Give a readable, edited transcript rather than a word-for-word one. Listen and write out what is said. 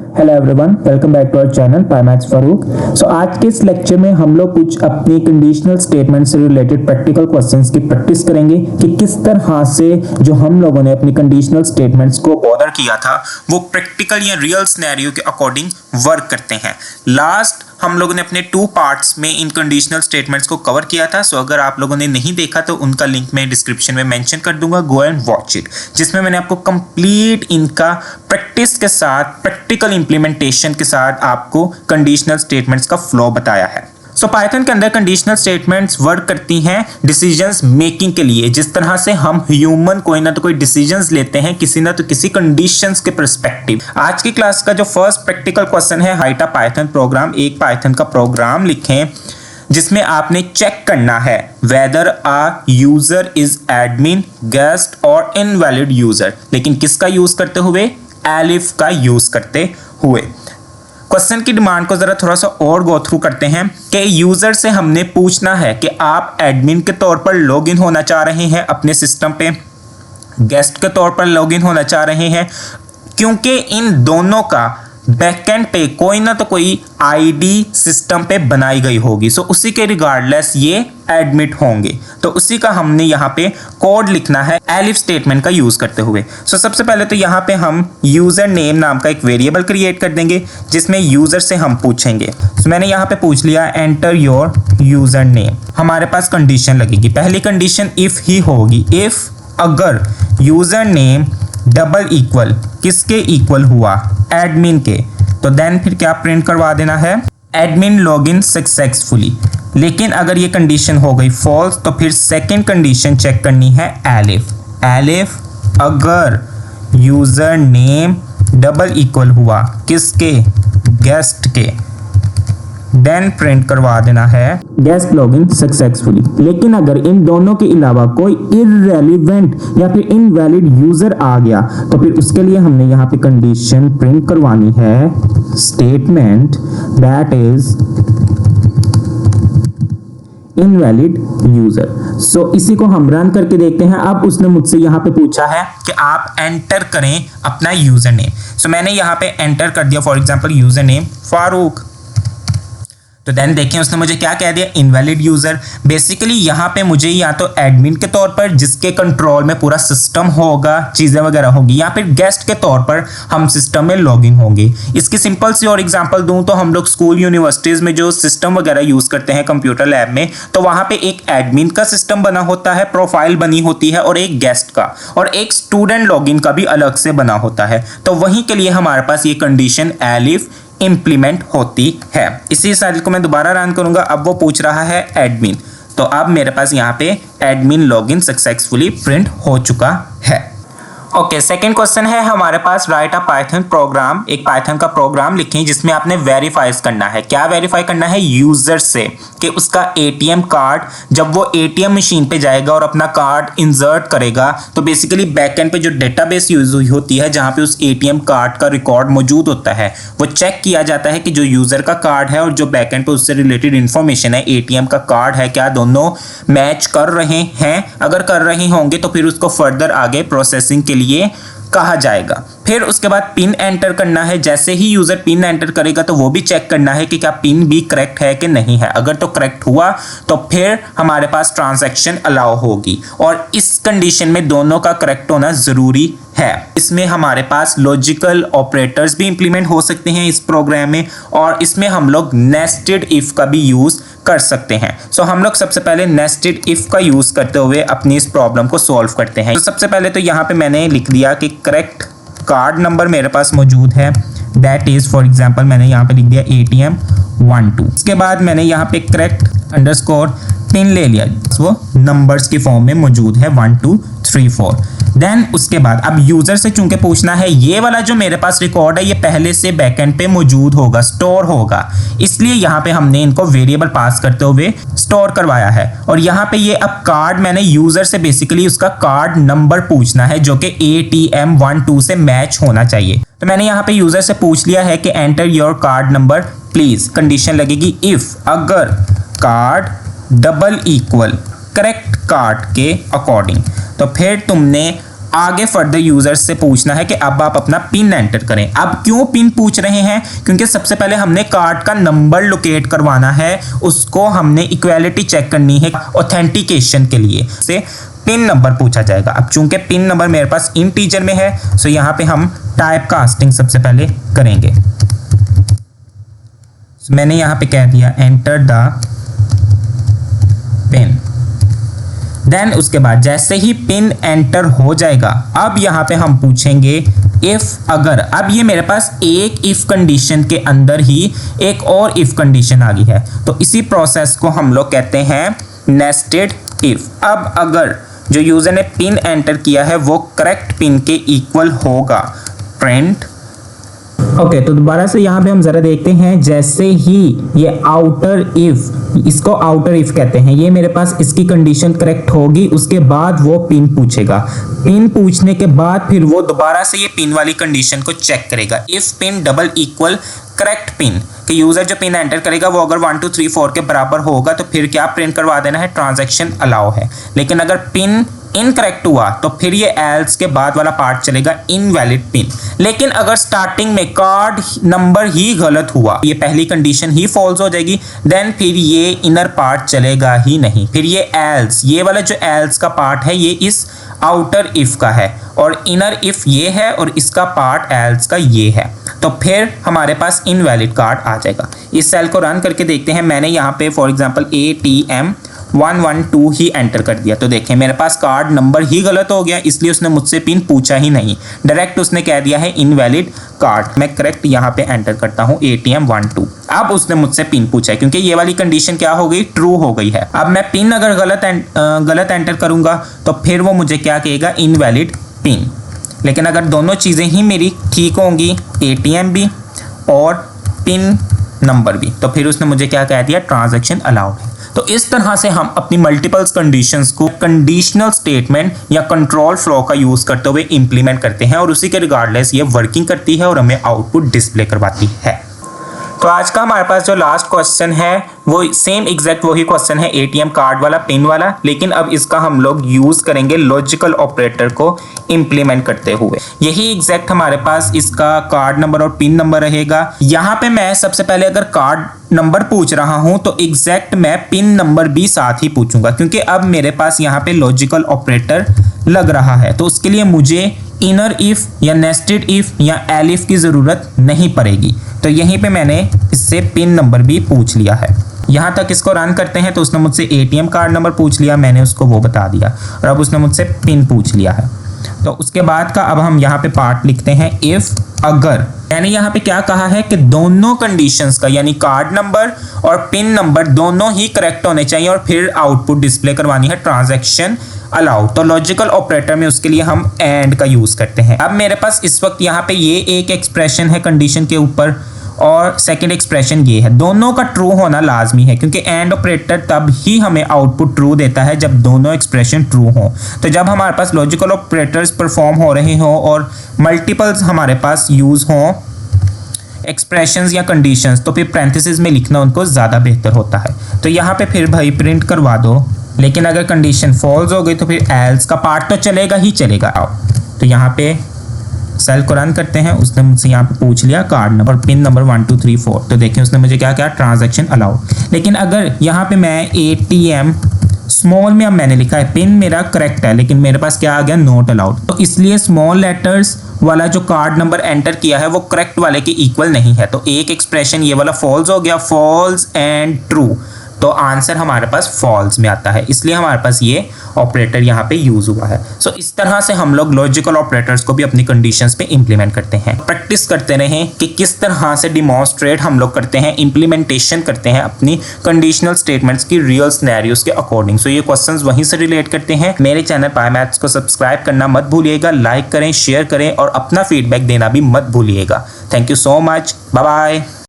Hello everyone, welcome back to our channel Pymaths Farooq. So आज के इस लेक्चर में हम लोग कुछ अपनी कंडीशनल स्टेटमेंट से रिलेटेड प्रैक्टिकल क्वेश्चंस की प्रैक्टिस करेंगे कि किस तरह से जो हम लोगों ने अपनी कंडीशनल स्टेटमेंट्स को बॉर्डर किया था वो प्रैक्टिकल या रियल सिनेरियो के अकॉर्डिंग वर्क करते हैं। लास्ट हम लोगों ने अपने 2 पार्ट्स में इन कंडीशनल स्टेटमेंट्स को कवर किया था। सो अगर आप लोगों ने नहीं देखा तो उनका लिंक मैं डिस्क्रिप्शन में मेंशन कर दूंगा, गो एंड वॉच इट, जिसमें मैंने आपको कंप्लीट इनका प्रैक्टिस के साथ प्रैक्टिकल इंप्लीमेंटेशन के साथ आपको कंडीशनल स्टेटमेंट्स का फ्लो बताया है। सो पाइथन के अंदर कंडीशनल स्टेटमेंट्स वर्क करती हैं डिसीजंस मेकिंग के लिए। जिस तरह से हम ह्यूमन कोई ना तो कोई डिसीजंस लेते हैं किसी ना तो किसी कंडीशंस के पर्सपेक्टिव। आज की क्लास का जो फर्स्ट प्रैक्टिकल क्वेश्चन है, राइट अ पाइथन प्रोग्राम, एक पाइथन का प्रोग्राम लिखें जिसमें आपने चेक करना है weather a user is admin, guest और इनवैलिड यूजर। लेकिन किसका यूज करते हुए? एलिफ का यूज करते हुए। क्वेश्चन की डिमांड को जरा थोड़ा सा और गो थ्रू करते हैं कि यूजर से हमने पूछना है कि आप एडमिन के तौर पर लॉगिन होना चाह रहे हैं अपने सिस्टम पे, गेस्ट के तौर पर लॉगिन होना चाह रहे हैं, क्योंकि इन दोनों का बैकएंड पे कोई ना तो कोई आईडी सिस्टम पे बनाई गई होगी। सो उसी के रिगार्डलेस ये एडमिट होंगे। तो उसी का हमने यहाँ पे कोड लिखना है एलिफ स्टेटमेंट का यूज करते हुए। सो सबसे पहले तो यहाँ पे हम यूजर नेम नाम का एक वेरिएबल क्रिएट कर देंगे जिसमें यूजर से हम पूछेंगे। सो मैंने यहाँ पे पूछ लिया एंटर योर यूजर नेम। हमारे पास कंडीशन लगेगी। पहली कंडीशन इफ ही होगी, इफ अगर यूजर नेम डबल इक्वल किसके इक्वल हुआ? एडमिन के। तो देन फिर क्या प्रिंट करवा देना है? Admin login successfully. लेकिन अगर ये कंडीशन हो गई फॉल्स तो फिर सेकंड कंडीशन चेक करनी है एलिफ। एलिफ अगर यूजर नेम डबल इक्वल हुआ किसके? गेस्ट के। देन प्रिंट करवा देना है गेस्ट लॉगिन सक्सेसफुली। लेकिन अगर इन दोनों के अलावा कोई इररेलेवेंट या फिर इनवैलिड यूजर आ गया तो फिर उसके लिए हमने यहाँ पे कंडीशन प्रिंट करवानी है statement that is invalid user. So इसी को हम रन करके देखते हैं। अब उसने मुझसे यहाँ पे पूछा है कि आप एंटर करें अपना यूजर नेम। सो मैंने यहाँ पे एंटर कर दिया for example user name Farooq. तो देन देखें उसने मुझे क्या कह दिया? Invalid user. बेसिकली यहाँ पे मुझे या तो एडमिन के तौर पर जिसके कंट्रोल में पूरा सिस्टम होगा, चीजें वगैरह होगी, या फिर गेस्ट के तौर पर हम सिस्टम में लॉगिन होंगे। इसकी सिंपल सी और एग्जांपल दूं तो हम लोग स्कूल यूनिवर्सिटीज में जो सिस्टम वगैरह यूज करते हैं कंप्यूटर लैब में, तो वहां पे एक एडमिन का सिस्टम बना होता है, प्रोफाइल बनी होती है, और एक गेस्ट का और एक स्टूडेंट लॉगिन का भी अलग से बना होता है। तो वहीं के लिए हमारे पास ये कंडीशन एलिफ इंप्लीमेंट होती है। इसी साइकिल को मैं दोबारा रन करूंगा। अब वो पूछ रहा है एडमिन, तो अब मेरे पास यहाँ पे एडमिन लॉगिन सक्सेसफुली प्रिंट हो चुका है। ओके, सेकंड क्वेश्चन है हमारे पास राइट अ पाइथन प्रोग्राम, एक पाइथन का प्रोग्राम लिखें जिसमें आपने वेरीफाइज करना है। क्या वेरीफाई करना है? यूजर से कि उसका एटीएम कार्ड जब वो एटीएम मशीन पे जाएगा और अपना कार्ड इंसर्ट करेगा तो बेसिकली बैकएंड पे जो डेटाबेस यूज हुई होती है जहां पे उस एटीएम कार्ड का रिकॉर्ड मौजूद होता है, वो चेक किया जाता है कि जो यूजर का कार्ड है और जो बैकएंड पे उससे रिलेटेड इंफॉर्मेशन है एटीएम का कार्ड है, क्या दोनों मैच कर रहे हैं। अगर कर रहे होंगे तो फिर उसको फर्दर आगे प्रोसेसिंग के लिए कहा जाएगा। फिर उसके बाद पिन एंटर करना है। जैसे ही यूजर पिन एंटर करेगा तो वो भी चेक करना है कि क्या पिन भी करेक्ट है कि नहीं है। अगर तो करेक्ट हुआ तो फिर हमारे पास ट्रांजैक्शन अलाउ होगी, और इस कंडीशन में दोनों का करेक्ट होना जरूरी है। इसमें हमारे पास लॉजिकल ऑपरेटर्स भी इंप्लीमेंट हो सकते हैं इस प्रोग्राम में, और इसमें हम लोग नेस्टेड इफ का भी यूज कर सकते हैं। सो हम लोग सबसे पहले नेस्टेड इफ का यूज करते हुए अपनी इस प्रॉब्लम को सॉल्व करते हैं। तो सबसे पहले तो यहाँ पे मैंने लिख दिया कि करेक्ट कार्ड नंबर मेरे पास मौजूद है, दैट इज फॉर एग्जांपल मैंने यहाँ पे लिख दिया ATM 12। उसके बाद मैंने यहाँ पे करेक्ट अंडरस्कोर पिन ले लिया, वो नंबर्स की फॉर्म में मौजूद है 1 2 3 4। देन उसके बाद अब यूजर से चूंकि पूछना है, ये वाला जो मेरे पास रिकॉर्ड है ये पहले से बैकएंड पे मौजूद होगा, स्टोर होगा, इसलिए यहाँ पे हमने इनको वेरिएबल पास करते हुए स्टोर करवाया है। और यहाँ पे ये अब कार्ड मैंने यूजर से बेसिकली उसका कार्ड नंबर पूछना है जो कि ATM 12 से मैच होना चाहिए। तो मैंने यहाँ पे यूजर से पूछ लिया है कि enter your card number please. Condition लगेगी इफ अगर card double equal correct card के अकॉर्डिंग। तो फिर तुमने आगे फर्दर यूजर्स से पूछना है कि अब आप अपना पिन एंटर करें। अब क्यों पिन पूछ रहे हैं? क्योंकि सबसे पहले हमने कार्ड का नंबर लोकेट करवाना है, उसको हमने इक्वालिटी चेक करनी है ऑथेंटिकेशन के लिए, से पिन नंबर पूछा जाएगा। अब चूंकि पिन नंबर मेरे पास इंटीजर में है, सो यहाँ पे हम टाइप कास्टिंग सबसे पहले करेंगे। मैंने यहाँ पे कह दिया एंटर द पिन। देन उसके बाद जैसे ही पिन एंटर हो जाएगा, अब यहाँ पे हम पूछेंगे इफ अगर। अब ये मेरे पास एक इफ कंडीशन के अंदर ही एक और इफ कंडीशन आ गई है, तो इसी प्रोसेस को हम लोग कहते हैं नेस्टेड इफ। अब अगर जो यूजर ने पिन एंटर किया है वो करेक्ट पिन के इक्वल होगा, प्रिंट। ओके, तो दोबारा से यहाँ पे हम जरा देखते हैं। जैसे ही ये आउटर इफ, इसको आउटर इफ कहते हैं, ये मेरे पास इसकी कंडीशन करेक्ट होगी, उसके बाद वो पिन पूछेगा। पिन पूछने के बाद फिर वो दोबारा से ये पिन वाली कंडीशन को चेक करेगा। If pin double equal correct pin, कि यूजर जो पिन एंटर करेगा वो अगर 1 2 3 4 के बराबर होगा तो फिर क्या प्रिंट करवा देना है, ट्रांजैक्शन अलाउ है। लेकिन अगर पिन इनकरेक्ट हुआ तो फिर ये एल्स के बाद वाला पार्ट चलेगा इनवैलिड पिन। लेकिन अगर स्टार्टिंग में कार्ड नंबर ही गलत हुआ, ये पहली कंडीशन ही फॉल्स हो जाएगी, देन फिर ये इनर पार्ट चलेगा ही नहीं। फिर ये एल्स, ये वाला जो एल्स का पार्ट है ये इस आउटर इफ का है और इनर इफ ये है और इसका पार्ट एल्स का ये है, तो फिर हमारे पास इनवैलिड कार्ड आ जाएगा। इस सेल को रन करके देखते हैं। मैंने यहाँ पे for example ATM 112 he enter कर दिया, तो देखें मेरे पास कार्ड नंबर ही गलत हो गया, इसलिए उसने मुझसे पिन पूछा ही नहीं, डायरेक्ट उसने कह दिया है इनवैलिड कार्ड। मैं करेक्ट यहाँ पे एंटर करता हूँ ATM 12। अब उसने मुझसे पिन पूछा है क्योंकि ये वाली कंडीशन क्या हो गई, ट्रू हो गई है। अब मैं पिन अगर गलत एंटर करूंगा तो फिर वो मुझे क्या कहेगा, इनवैलिड पिन। लेकिन अगर दोनों चीज़ें ही मेरी ठीक होंगी, ATM भी और पिन नंबर भी, तो फिर उसने मुझे क्या कह दिया, ट्रांजैक्शन अलाउड है। तो इस तरह से हम अपनी मल्टीपल्स कंडीशंस को कंडीशनल स्टेटमेंट या कंट्रोल फ्लो का यूज करते हुए इंप्लीमेंट करते हैं और उसी के रिगार्डलेस ये वर्किंग करती है और हमें आउटपुट डिस्प्ले करवाती है। तो आज का हमारे पास जो लास्ट क्वेश्चन है वो सेम एग्जैक्ट वही क्वेश्चन है, ATM कार्ड वाला, पिन वाला, लेकिन अब इसका हम लोग यूज करेंगे लॉजिकल ऑपरेटर को इंप्लीमेंट करते हुए। यही एग्जैक्ट हमारे पास इसका कार्ड नंबर और पिन नंबर रहेगा। यहाँ पे मैं सबसे पहले अगर कार्ड नंबर पूछ रहा हूं तो एग्जैक्ट मैं पिन नंबर भी साथ ही पूछूंगा, क्योंकि अब मेरे पास यहाँ पे लॉजिकल ऑपरेटर लग रहा है, तो उसके लिए मुझे इनर इफ या नेस्टेड इफ या एलिफ की जरूरत नहीं पड़ेगी। तो यहीं पे मैंने इससे पिन नंबर भी पूछ लिया है। यहाँ तक इसको रन करते हैं तो उसने मुझसे ATM कार्ड नंबर पूछ लिया, मैंने उसको वो बता दिया, और अब उसने मुझसे पिन पूछ लिया है। तो उसके बाद का अब हम यहाँ पे पार्ट लिखते हैं इफ अगर। मैंने यहाँ पे क्या कहा है कि दोनों कंडीशंस का यानी कार्ड नंबर और पिन नंबर दोनों ही करेक्ट होने चाहिए और फिर आउटपुट डिस्प्ले करवानी है ट्रांजैक्शन अलाउ। तो लॉजिकल ऑपरेटर में उसके लिए हम एंड का यूज करते हैं। अब मेरे पास इस वक्त यहाँ पे ये एक एक्सप्रेशन है कंडीशन के ऊपर और सेकंड एक्सप्रेशन ये है, दोनों का ट्रू होना लाजमी है, क्योंकि एंड ऑपरेटर तब ही हमें आउटपुट ट्रू देता है जब दोनों एक्सप्रेशन ट्रू हो। तो जब हमारे पास लॉजिकल ऑपरेटर्स परफॉर्म हो रहे हो और मल्टीपल्स हमारे पास यूज हो एक्सप्रेशंस या कंडीशंस, तो फिर पैरेंथेसिस में लिखना उनको ज़्यादा बेहतर होता है। तो यहाँ पे फिर भाई प्रिंट करवा दो, लेकिन अगर कंडीशन फॉल्स हो गई तो फिर एल्स का पार्ट तो चलेगा ही चलेगा। तो यहाँ पे सेल को रन करते हैं। उसने मुझसे यहाँ पे पूछ लिया कार्ड नंबर पिन नंबर 1 2 3 4, तो देखिए उसने मुझे क्या किया, ट्रांजैक्शन अलाउड। लेकिन अगर यहाँ पे मैं ATM स्मॉल में अब मैंने लिखा है, पिन मेरा करेक्ट है लेकिन मेरे पास क्या आ गया, नॉट अलाउड, तो इसलिए स्मॉल लेटर्स वाला जो कार्ड नंबर एंटर किया है वो करेक्ट वाले के इक्वल नहीं है। तो एक एक्सप्रेशन ये वाला फॉल्स हो गया, फॉल्स एंड ट्रू, तो आंसर हमारे पास फॉल्स में आता है, इसलिए हमारे पास ये ऑपरेटर यहाँ पे यूज हुआ है। सो इस तरह से हम लोग लॉजिकल ऑपरेटर्स को भी अपनी कंडीशंस पे इंप्लीमेंट करते हैं। प्रैक्टिस करते रहें कि किस तरह से डिमॉन्स्ट्रेट हम लोग करते हैं, इंप्लीमेंटेशन करते हैं अपनी कंडीशनल स्टेटमेंट्स की रियल सिनेरियोस के अकॉर्डिंग। सो ये क्वेश्चंस वहीं से रिलेट करते हैं। मेरे चैनल पाई मैथ्स को सब्सक्राइब करना मत भूलिएगा, लाइक करें, शेयर करें और अपना फीडबैक देना भी मत भूलिएगा। Thank you so much, bye bye.